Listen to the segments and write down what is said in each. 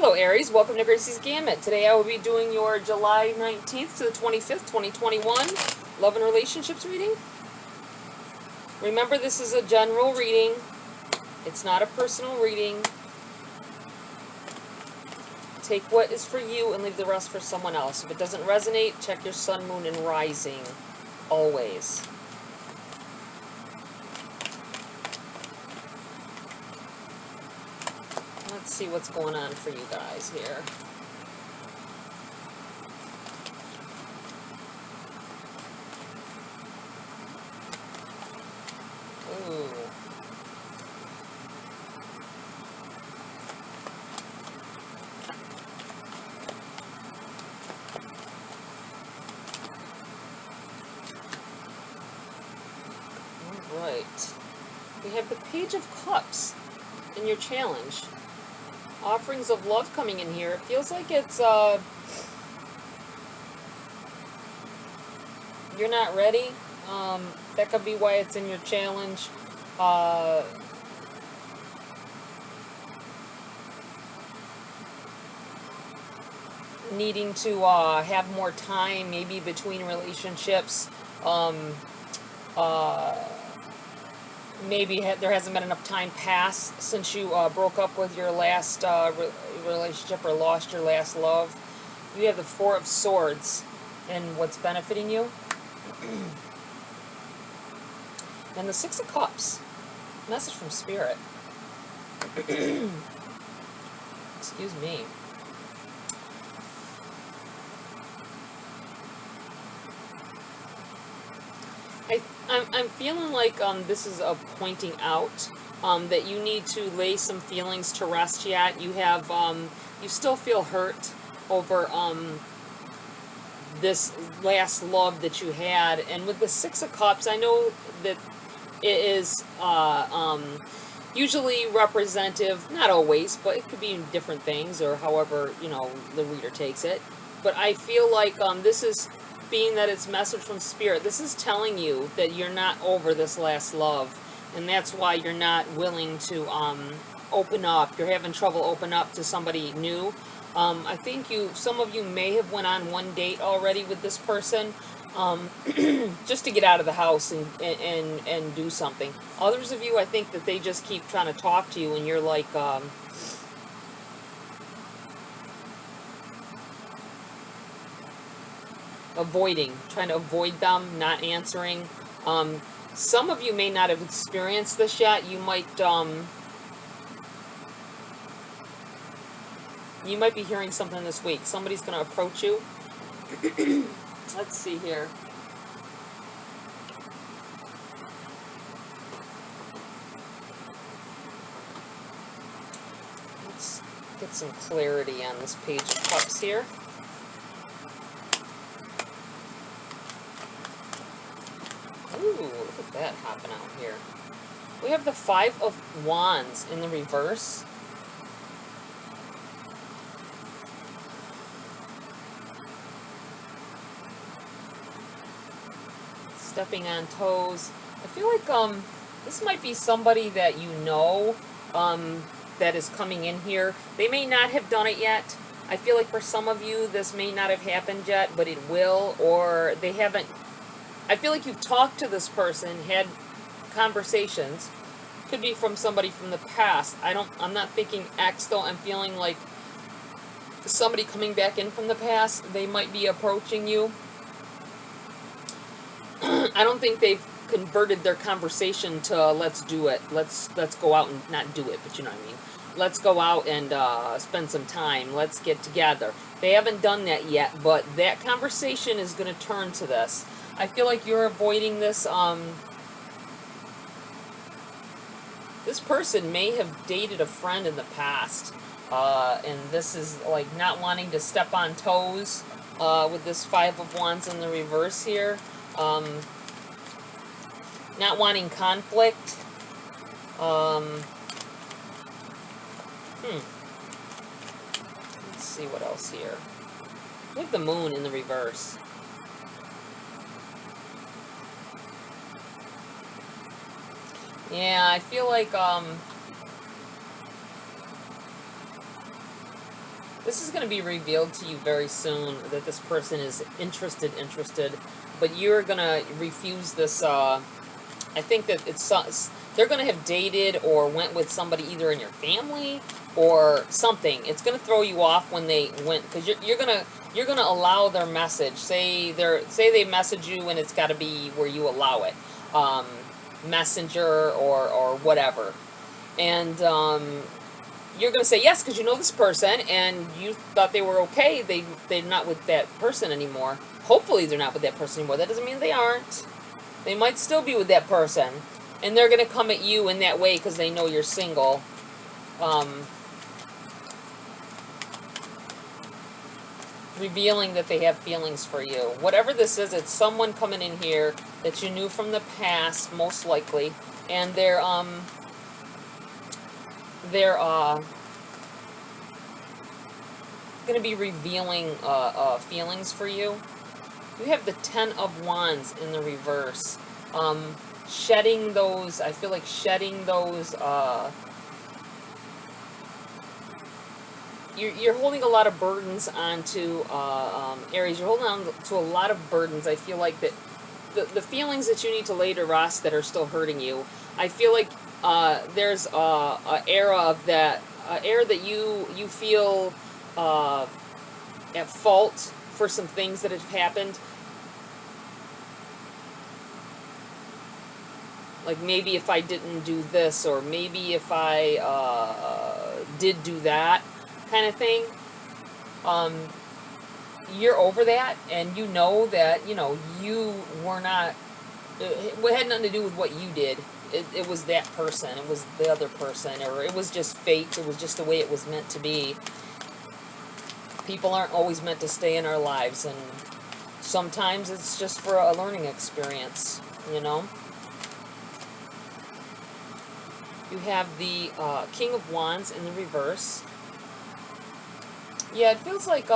Hello Aries, welcome to GRAYCI'S Gamut. Today I will be doing your July 19th to the 25th, 2021 Love and Relationships reading. Remember, this is a general reading. It's not a personal reading. Take what is for you and leave the rest for someone else. If it doesn't resonate, check your sun, moon, and rising. Always. Let's see what's going on for you guys here. Ooh. All right. We have the Page of Cups in your challenge. Offerings of love coming in here. It feels like it's, you're not ready. That could be why it's in your challenge. Needing to have more time, maybe between relationships. Maybe there hasn't been enough time passed since you broke up with your last relationship or lost your last love. You have the Four of Swords and what's benefiting you. And the Six of Cups. Message from Spirit. Excuse me. I'm feeling like this is a pointing out that you need to lay some feelings to rest yet. You have you still feel hurt over this last love that you had, and with the Six of Cups, I know that it is usually representative, not always, but it could be different things or however the reader takes it. But I feel like this is, being that it's message from Spirit, this is telling you that you're not over this last love, and that's why you're not willing to open up. You're having trouble open up to somebody new. I think some of you may have went on one date already with this person, just to get out of the house and do something. Others of you, I think that they just keep trying to talk to you, and you're like, trying to avoid them, not answering. Some of you may not have experienced this yet. You might be hearing something this week. Somebody's going to approach you. Let's see here. Let's get some clarity on this Page of Cups here. Ooh, look at that hopping out here. We have the Five of Wands in the reverse. Stepping on toes. I feel like this might be somebody that you know that is coming in here. They may not have done it yet. I feel like for some of you this may not have happened yet, but it will, or they haven't. I feel like you've talked to this person, had conversations. Could be from somebody from the past. I'm not thinking ex though. I'm feeling like somebody coming back in from the past. They might be approaching you. I don't think they've converted their conversation to let's do it. Let's go out and not do it, but you know what I mean. Let's go out and spend some time. Let's get together. They haven't done that yet, but that conversation is going to turn to this. I feel like you're avoiding this. This person may have dated a friend in the past, and this is like not wanting to step on toes with this Five of Wands in the reverse here. Not wanting conflict. Let's see what else here. We have the Moon in the reverse. Yeah, I feel like This is going to be revealed to you very soon that this person is interested, but you're going to refuse this. I think that they're going to have dated or went with somebody either in your family or something. It's going to throw you off when they went, because you're gonna allow their message. Say they message you and it's got to be where you allow it, messenger or whatever, and you're gonna say yes because you know this person and you thought they were okay. They're not with that person anymore. Hopefully they're not with that person anymore. That doesn't mean they aren't. They might still be with that person, and they're gonna come at you in that way because they know you're single. Revealing that they have feelings for you. Whatever this is, it's someone coming in here that you knew from the past, most likely, and they're going to be revealing feelings for you. You have the 10 of Wands in the reverse. Shedding those, I feel like shedding those, you're holding a lot of burdens onto, Aries. You're holding on to a lot of burdens. I feel like that the feelings that you need to lay to rest that are still hurting you. I feel like there's a era of that, era that you feel at fault for some things that have happened. Like maybe if I didn't do this, or maybe if I did do that, kind of thing. You're over that, and you know that, you were not, it had nothing to do with what you did. It was that person, it was the other person, or it was just fate, it was just the way it was meant to be. People aren't always meant to stay in our lives, and sometimes it's just for a learning experience, You have the King of Wands in the reverse. Yeah, it feels like,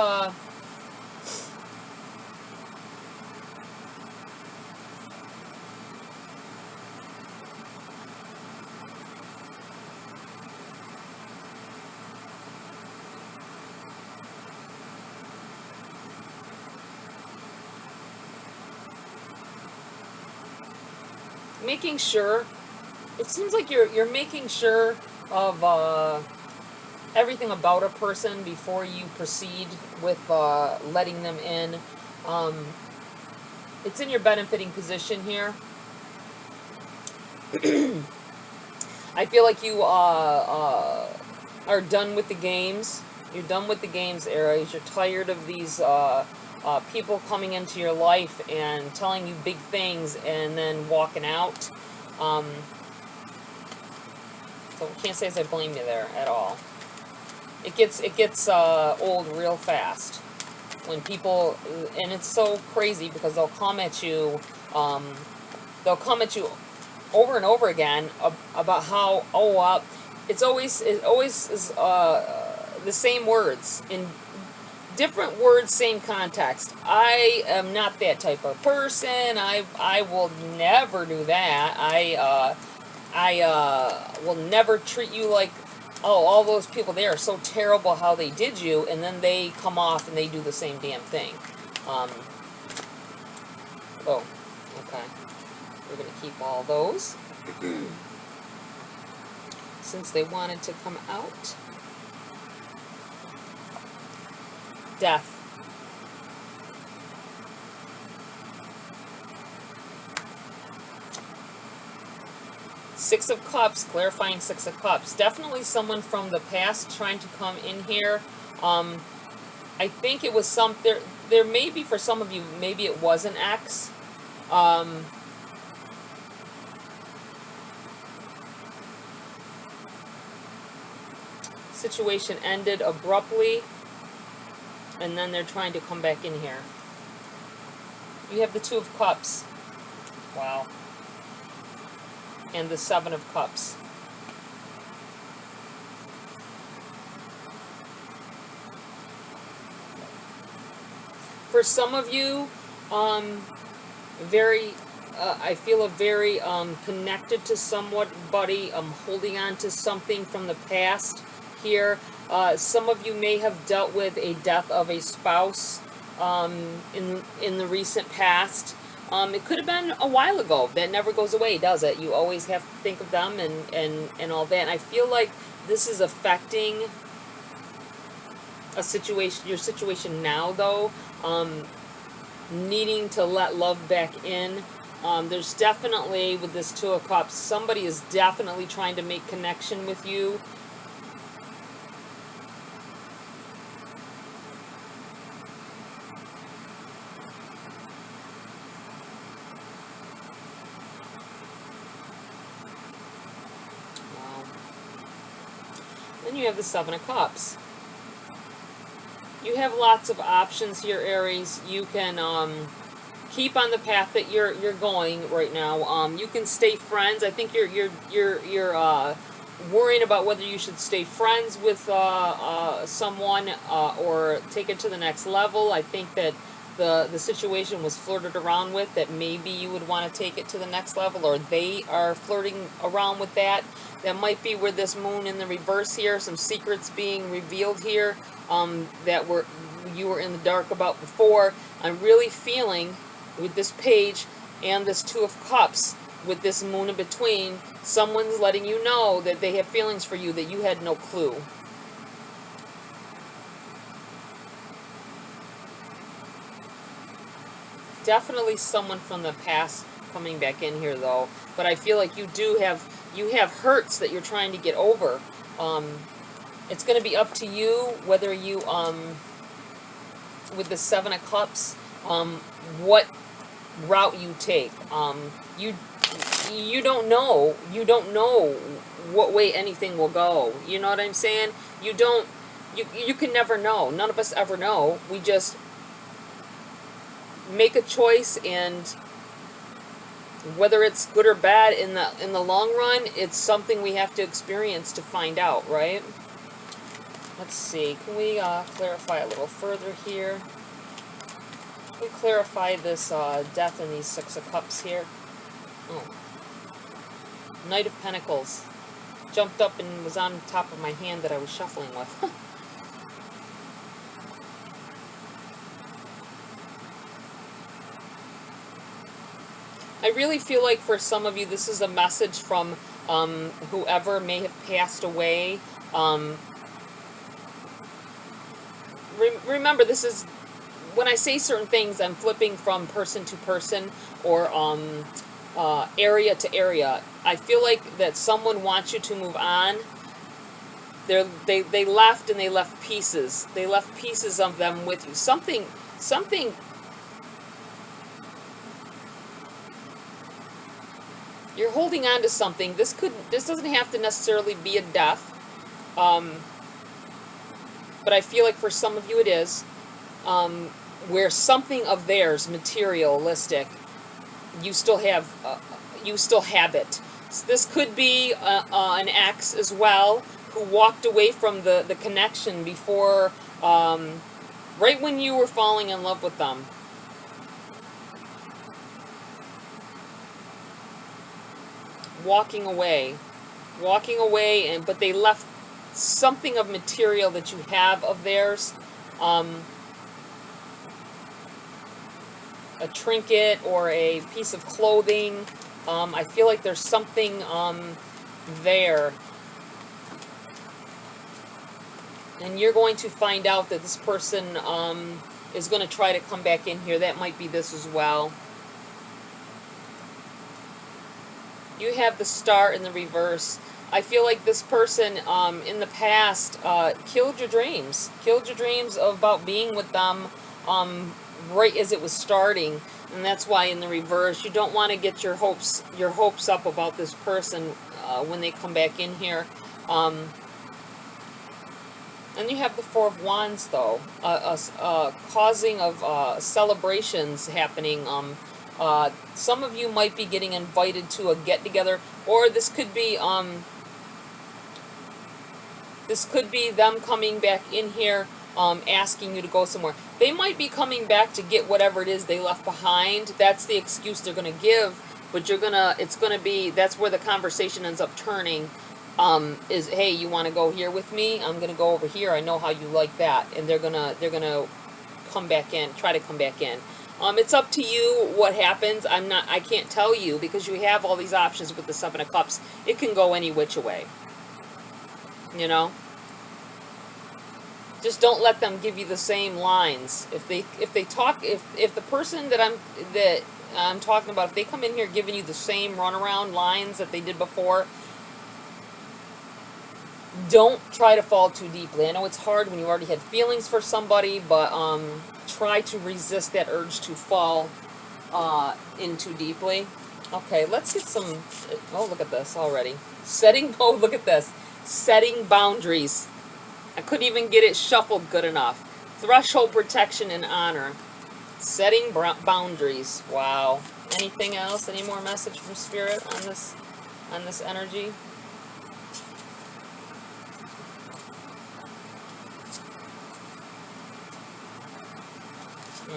making sure, it seems like you're making sure of, everything about a person before you proceed with letting them in. It's in your benefiting position here. I feel like you are done with the games. You're done with the games, Aries. You're tired of these people coming into your life and telling you big things and then walking out. So I can't say as I blame you there at all. It gets old real fast when people, and it's so crazy because they'll come at you over and over again about how it always is the same words in different words, same context. I am not that type of person. I will never do that. I will never treat you like, all those people there are so terrible how they did you, and then they come off and they do the same damn thing. Oh, okay. We're going to keep all those. Since they wanted to come out. Death. Six of Cups, clarifying Six of Cups. Definitely someone from the past trying to come in here. I think it was there may be, for some of you, maybe it was an ex. Situation ended abruptly, and then they're trying to come back in here. You have the Two of Cups. Wow. And the Seven of Cups. For some of you, I feel very connected to somebody, holding on to something from the past here. Some of you may have dealt with a death of a spouse in the recent past. It could have been a while ago. That never goes away, does it? You always have to think of them and all that. And I feel like this is affecting a situation, your situation now, though. Needing to let love back in. There's definitely, with this Two of Cups, somebody is definitely trying to make connection with you. Wow. Then you have the Seven of Cups. You have lots of options here, Aries. You can keep on the path that you're going right now. You can stay friends. I think you're worrying about whether you should stay friends with someone or take it to the next level. I think that the situation was flirted around with, that maybe you would want to take it to the next level, or they are flirting around with that. That might be where this moon in the reverse here, some secrets being revealed here that you were in the dark about before. I'm really feeling with this page and this Two of Cups, with this moon in between, someone's letting you know that they have feelings for you that you had no clue. Definitely someone from the past coming back in here, though. But I feel like you have hurts that you're trying to get over. It's going to be up to you whether you with the Seven of Cups, what route you take. You don't know. You don't know what way anything will go. You know what I'm saying? You can never know. None of us ever know. We just make a choice, and whether it's good or bad in the long run, it's something we have to experience to find out, right? Let's see. Can we clarify a little further here? Can we clarify this death in these Six of Cups here? Oh. Knight of Pentacles. Jumped up and was on top of my hand that I was shuffling with. I really feel like for some of you, this is a message from whoever may have passed away. Remember, this is, when I say certain things, I'm flipping from person to person or area to area. I feel like that someone wants you to move on. They left, and they left pieces. They left pieces of them with you. Something. You're holding on to something. This doesn't have to necessarily be a death. But I feel like for some of you it is. Where something of theirs, materialistic, you still have it. So this could be an ex as well, who walked away from the connection before, right when you were falling in love with them. Walking away, but they left something of material that you have of theirs, a trinket or a piece of clothing. I feel like there's something there, and you're going to find out that this person is going to try to come back in here. That might be this as well. You have the Star in the reverse. I feel like this person in the past killed your dreams about being with them right as it was starting, and that's why in the reverse you don't want to get your hopes up about this person when they come back in here. And you have the Four of Wands, though, causing of celebrations happening. Some of you might be getting invited to a get-together, or this could be them coming back in here, asking you to go somewhere. They might be coming back to get whatever it is they left behind. That's the excuse they're going to give, but that's where the conversation ends up turning. is, hey, you want to go here with me? I'm gonna go over here. I know how you like that, and they're gonna come back in, try to come back in. It's up to you what happens. I can't tell you because you have all these options with the Seven of Cups. It can go any which way. You know? Just don't let them give you the same lines. If the person that I'm talking about, if they come in here giving you the same runaround lines that they did before, don't try to fall too deeply. I know it's hard when you already had feelings for somebody, but try to resist that urge to fall in too deeply. Okay, let's get some. Oh, look at this already. Oh, look at this. Setting boundaries. I couldn't even get it shuffled good enough. Threshold protection and honor. Setting boundaries. Wow. Anything else? Any more message from Spirit on this energy? I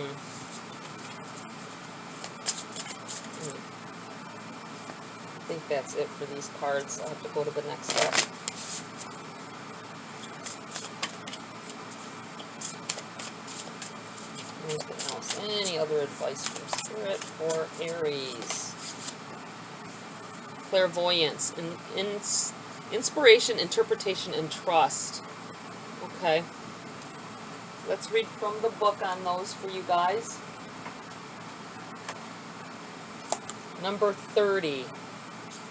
think that's it for these cards. I'll have to go to the next step. Anything else? Any other advice from Spirit for Aries? Clairvoyance, inspiration, interpretation, and trust. Okay. Let's read from the book on those for you guys. Number 30.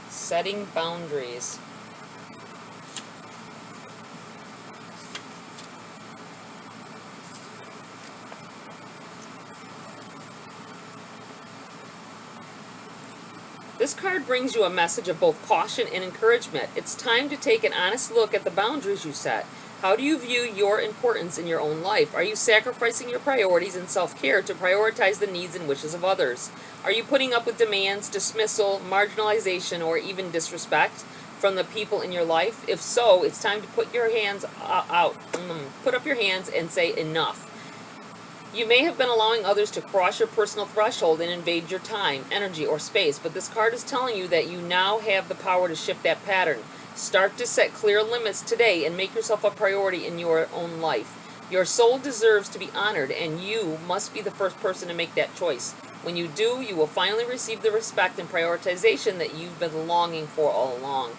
Setting boundaries. This card brings you a message of both caution and encouragement. It's time to take an honest look at the boundaries you set. How do you view your importance in your own life? Are you sacrificing your priorities and self-care to prioritize the needs and wishes of others? Are you putting up with demands, dismissal, marginalization, or even disrespect from the people in your life? If so, it's time to put your hands out. Put up your hands and say enough. You may have been allowing others to cross your personal threshold and invade your time, energy, or space, but this card is telling you that you now have the power to shift that pattern. Start to set clear limits today and make yourself a priority in your own life. Your soul deserves to be honored, and you must be the first person to make that choice. When you do, you will finally receive the respect and prioritization that you've been longing for all along.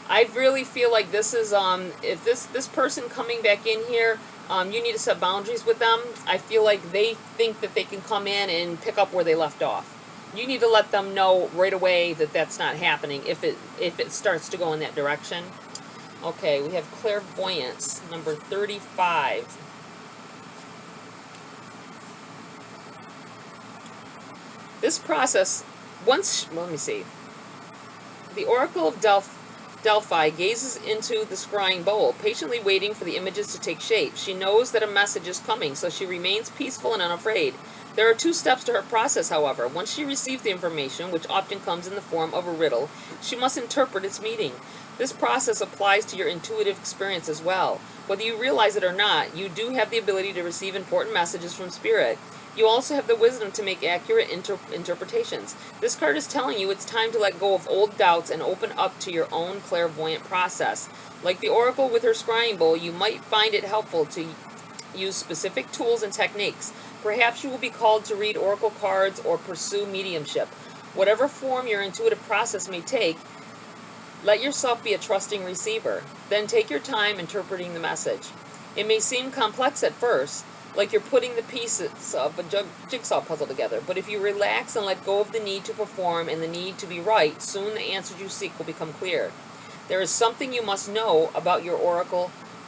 I really feel like this is, if this person coming back in here, you need to set boundaries with them. I feel like they think that they can come in and pick up where they left off. You need to let them know right away that that's not happening if it starts to go in that direction. Okay, we have clairvoyance, number 35. This process, let me see. The Oracle of Delphi gazes into the scrying bowl, patiently waiting for the images to take shape. She knows that a message is coming, so she remains peaceful and unafraid. There are 2 steps to her process, however. Once she receives the information, which often comes in the form of a riddle, she must interpret its meaning. This process applies to your intuitive experience as well. Whether you realize it or not, you do have the ability to receive important messages from Spirit. You also have the wisdom to make accurate interpretations. This card is telling you it's time to let go of old doubts and open up to your own clairvoyant process. Like the Oracle with her scrying bowl, you might find it helpful to use specific tools and techniques. Perhaps you will be called to read oracle cards or pursue mediumship. Whatever form your intuitive process may take, let yourself be a trusting receiver. Then take your time interpreting the message. It may seem complex at first, like you're putting the pieces of a jigsaw puzzle together, but if you relax and let go of the need to perform and the need to be right, soon the answers you seek will become clear. There is something you must know about your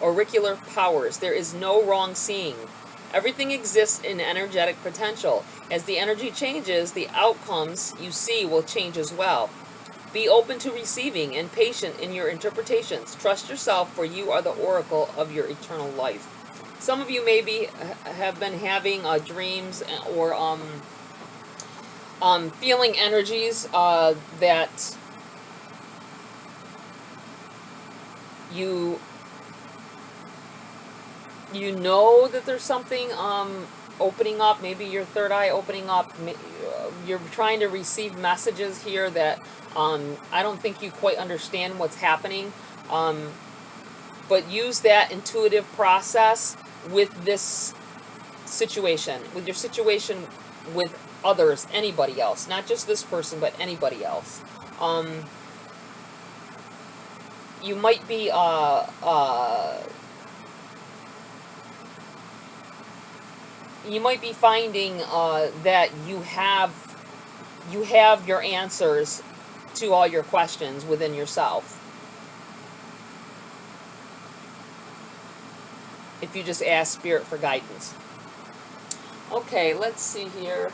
auricular powers. There is no wrong seeing. Everything exists in energetic potential. As the energy changes, the outcomes you see will change as well. Be open to receiving and patient in your interpretations. Trust yourself, for you are the oracle of your eternal life. Some of you maybe have been having dreams or feeling energies that you know that there's something opening up, maybe your third eye opening up. You're trying to receive messages here that I don't think you quite understand what's happening. But use that intuitive process with this situation, with your situation with others, anybody else, not just this person, but anybody else. You might be finding that you have your answers to all your questions within yourself. If you just ask Spirit for guidance. Okay, let's see here.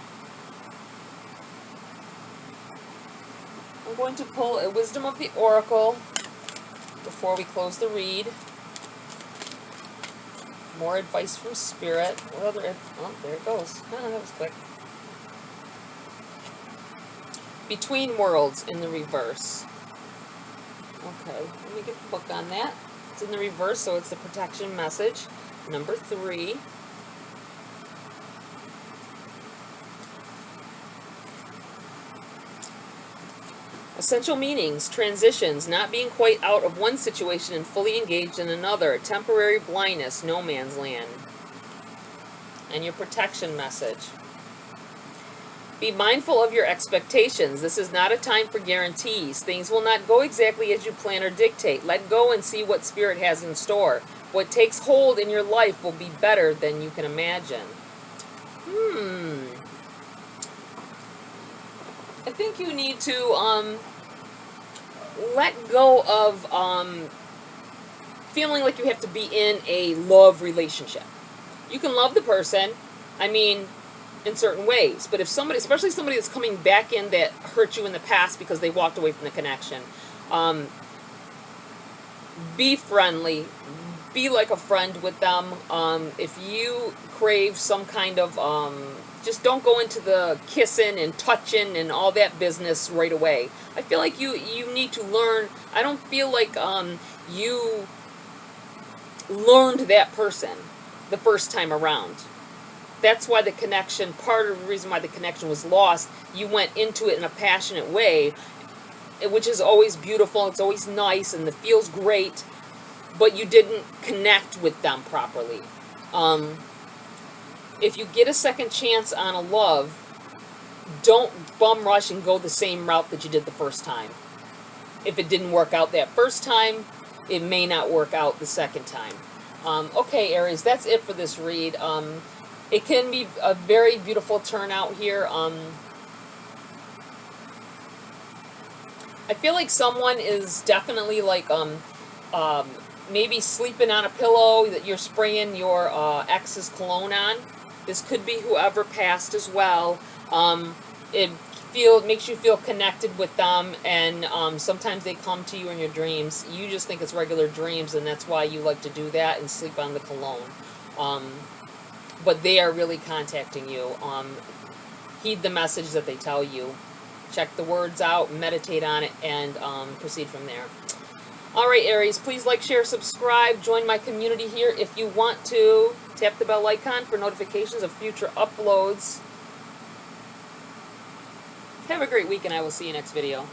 I'm going to pull a Wisdom of the Oracle before we close the read. More advice from Spirit. What other? Oh, there it goes. Oh, that was quick. Between Worlds in the reverse. Okay, let me get the book on that. It's in the reverse, so it's the protection message. Number 3. Essential meanings, transitions, not being quite out of one situation and fully engaged in another, temporary blindness, no man's land. And your protection message. Be mindful of your expectations. This is not a time for guarantees. Things will not go exactly as you plan or dictate. Let go and see what Spirit has in store. What takes hold in your life will be better than you can imagine. I think you need to let go of feeling like you have to be in a love relationship. You can love the person, I mean, in certain ways, but if somebody, especially somebody that's coming back in that hurt you in the past because they walked away from the connection, be friendly, be like a friend with them. If you crave some kind of just don't go into the kissing and touching and all that business right away. I feel like you need to learn. I don't feel like you learned that person the first time around. That's why the connection, part of the reason why the connection was lost, you went into it in a passionate way, which is always beautiful, it's always nice, and it feels great, but you didn't connect with them properly. If you get a second chance on a love, don't bum rush and go the same route that you did the first time. If it didn't work out that first time, it may not work out the second time. Okay, Aries, that's it for this read. It can be a very beautiful turnout here. I feel like someone is definitely like maybe sleeping on a pillow that you're spraying your ex's cologne on. This could be whoever passed as well. It makes you feel connected with them, and sometimes they come to you in your dreams. You just think it's regular dreams, and that's why you like to do that and sleep on the cologne. But they are really contacting you. Heed the message that they tell you. Check the words out, meditate on it, and proceed from there. Alright, Aries, please like, share, subscribe. Join my community here if you want to. Tap the bell icon for notifications of future uploads. Have a great week, and I will see you next video.